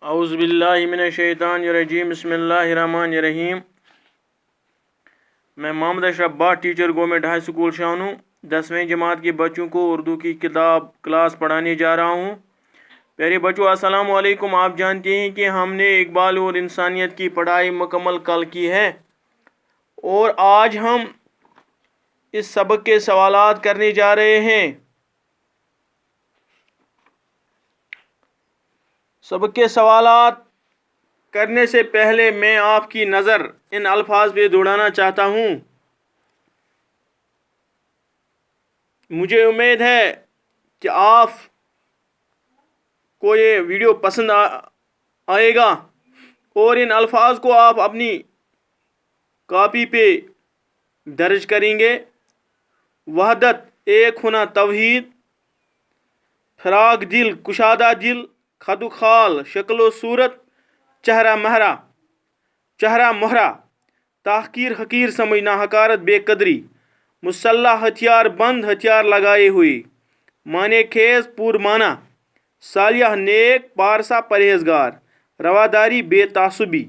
اعوذ باللہ من الشیطان الرجیم بسم اللہ الرحمن الرحیم۔ میں Muhammad Ashraf Butt teacher government high school Shano 10ویں جماعت کے بچوں کو اردو کی کلاس پڑھانے جا رہا ہوں۔ پیارے بچوں السلام علیکم۔ آپ جانتے ہیں کہ ہم نے اقبال اور انسانیت کی پڑھائی مکمل کل کی ہے اور آج ہم اس سبق کے سوالات کرنے جا رہے ہیں۔ سبق کے سوالات کرنے سے پہلے میں آپ کی نظر ان الفاظ پہ دوڑانا چاہتا ہوں۔ مجھے امید ہے کہ آپ کو یہ ویڈیو پسند آئے گا اور ان الفاظ کو آپ اپنی کاپی پہ درج کریں گے۔ وحدت، ایک ہونا، توحید، فراق دل، کشادہ دل، خد و خال، شکل و صورت، چہرہ مہرہ، تحقیر حقیر سمجھنا، حقارت بے قدری، مسلح ہتھیار بند، ہتھیار لگائے ہوئے، معنی خیز پور معنی، صالح نیک، پارسا پرہیزگار، رواداری بے تعصبی،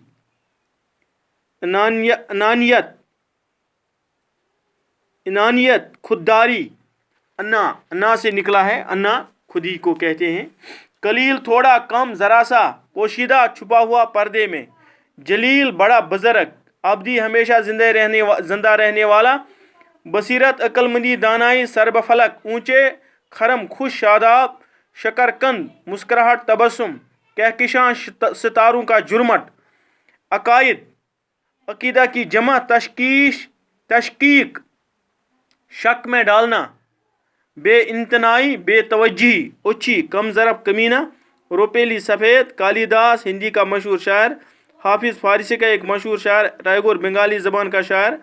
انانیت خودداری، انا سے نکلا ہے، انا خودی کو کہتے ہیں، قلیل تھوڑا، کم ذرا سا، پوشیدہ چھپا ہوا پردے میں، جلیل بڑا بزرگ، ابدی ہمیشہ زندہ رہنے والا، بصیرت عقل مندی دانائی، سرب فلک اونچے، خرم خوش شاداب، شکرقند مسکراہٹ تبسم، کہکشاں ستاروں کا جرمٹ، عقائد عقیدہ کی جمع، تشکیک شک میں ڈالنا، بے انتنائی بے توجہی، اچھی کم ضرب کمینہ، روپیلی سفید، کالیداس ہندی کا مشہور شاعر، حافظ فارسی کا ایک مشہور شاعر، ٹیگور بنگالی زبان کا شاعر،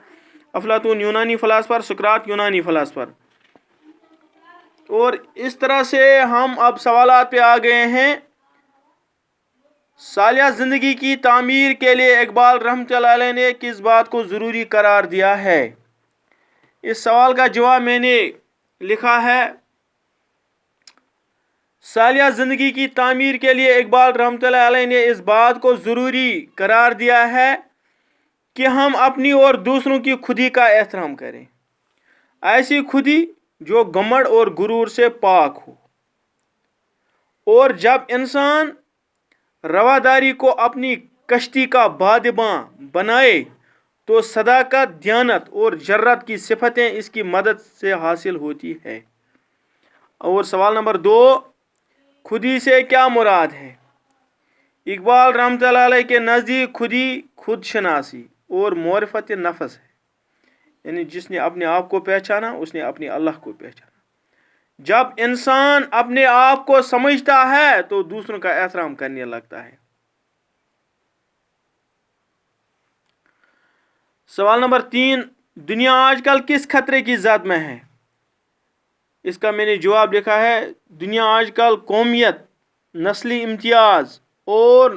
افلاطون یونانی فلاسفر، سقراط یونانی فلاسفر۔ اور اس طرح سے ہم اب سوالات پہ آ گئے ہیں۔ صالحہ زندگی کی تعمیر کے لیے اقبال رحمۃ اللہ علیہ نے کس بات کو ضروری قرار دیا ہے؟ اس سوال کا جواب میں نے لکھا ہے۔ صالحہ زندگی کی تعمیر کے لیے اقبال رحمۃ اللہ علیہ نے اس بات کو ضروری قرار دیا ہے کہ ہم اپنی اور دوسروں کی خودی کا احترام کریں، ایسی خودی جو گھمنڈ اور غرور سے پاک ہو۔ اور جب انسان رواداری کو اپنی کشتی کا بادباں بنائے تو صداقت، دیانت اور جرات کی صفتیں اس کی مدد سے حاصل ہوتی ہے۔ اور سوال نمبر 2، خودی سے کیا مراد ہے؟ اقبال رحمۃ اللہ علیہ کے نزدیک خودی خود شناسی اور معرفت نفس ہے، یعنی جس نے اپنے آپ کو پہچانا اس نے اپنے اللہ کو پہچانا۔ جب انسان اپنے آپ کو سمجھتا ہے تو دوسروں کا احترام کرنے لگتا ہے۔ سوال نمبر 3، دنیا آج کل کس خطرے کی زد میں ہے؟ اس کا میں نے جواب لکھا ہے، دنیا آج کل قومیت، نسلی امتیاز اور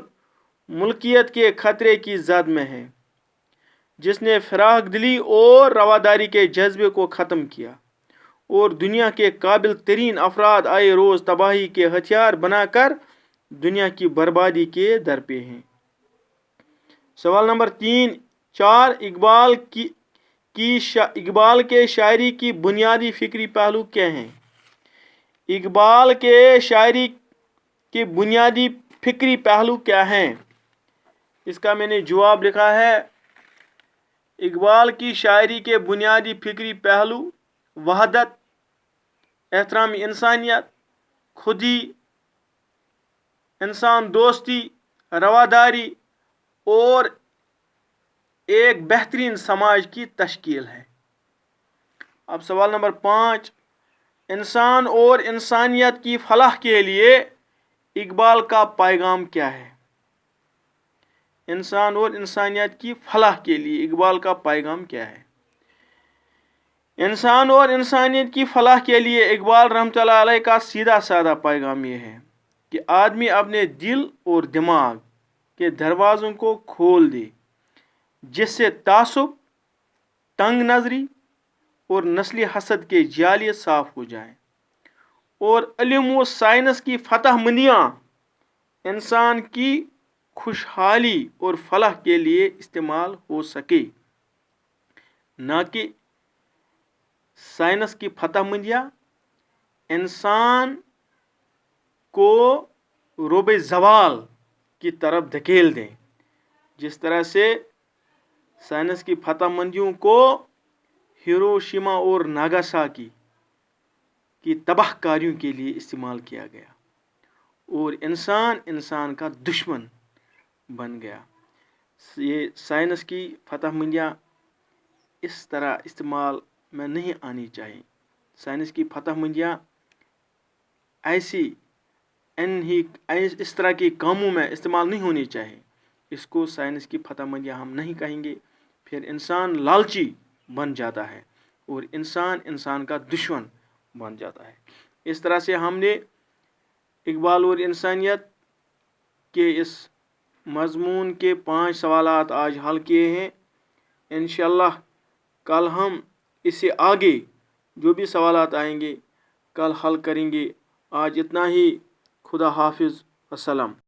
ملکیت کے خطرے کی زد میں ہے، جس نے فراخ دلی اور رواداری کے جذبے کو ختم کیا اور دنیا کے قابل ترین افراد آئے روز تباہی کے ہتھیار بنا کر دنیا کی بربادی کے در پہ ہیں۔ سوال نمبر 4، اقبال کے شاعری کی بنیادی فکری پہلو کیا ہیں؟ اقبال کے شاعری کے بنیادی فکری پہلو کیا ہیں؟ اس کا میں نے جواب لکھا ہے، اقبال کی شاعری کے بنیادی فکری پہلو وحدت، احترام انسانیت، خودی، انسان دوستی، رواداری اور ایک بہترین سماج کی تشکیل ہے۔ اب سوال نمبر 5، انسان اور انسانیت کی فلاح کے لیے اقبال کا پیغام کیا ہے؟ انسان اور انسانیت کی فلاح کے لیے اقبال کا پیغام کیا ہے؟ انسان اور انسانیت کی فلاح کے لیے اقبال رحمۃ اللہ علیہ کا سیدھا سادہ پیغام یہ ہے کہ آدمی اپنے دل اور دماغ کے دروازوں کو کھول دے، جس سے تعصب، تنگ نظری اور نسلی حسد کے جالے صاف ہو جائیں اور علم و سائنس کی فتح مندیاں انسان کی خوشحالی اور فلاح کے لیے استعمال ہو سکے، نہ کہ سائنس کی فتح مندیاں انسان کو روب زوال کی طرف دھکیل دیں، جس طرح سے سائنس کی فتح مندیوں کو ہیروشیما اور ناگاساکی کی تباہ کاریوں کے لیے استعمال کیا گیا اور انسان کا دشمن بن گیا۔ یہ سائنس کی فتح مندیاں اس طرح استعمال میں نہیں آنی چاہیے۔ سائنس کی فتح مندیاں اس طرح کے کاموں میں استعمال نہیں ہونی چاہیے۔ اس کو سائنس کی فتح مندیاں ہم نہیں کہیں گے، پھر انسان لالچی بن جاتا ہے اور انسان کا دشمن بن جاتا ہے۔ اس طرح سے ہم نے اقبال اور انسانیت کے اس مضمون کے 5 سوالات آج حل کیے ہیں۔ انشاءاللہ کل ہم اس سے آگے جو بھی سوالات آئیں گے کل حل کریں گے۔ آج اتنا ہی۔ خدا حافظ۔ السلام۔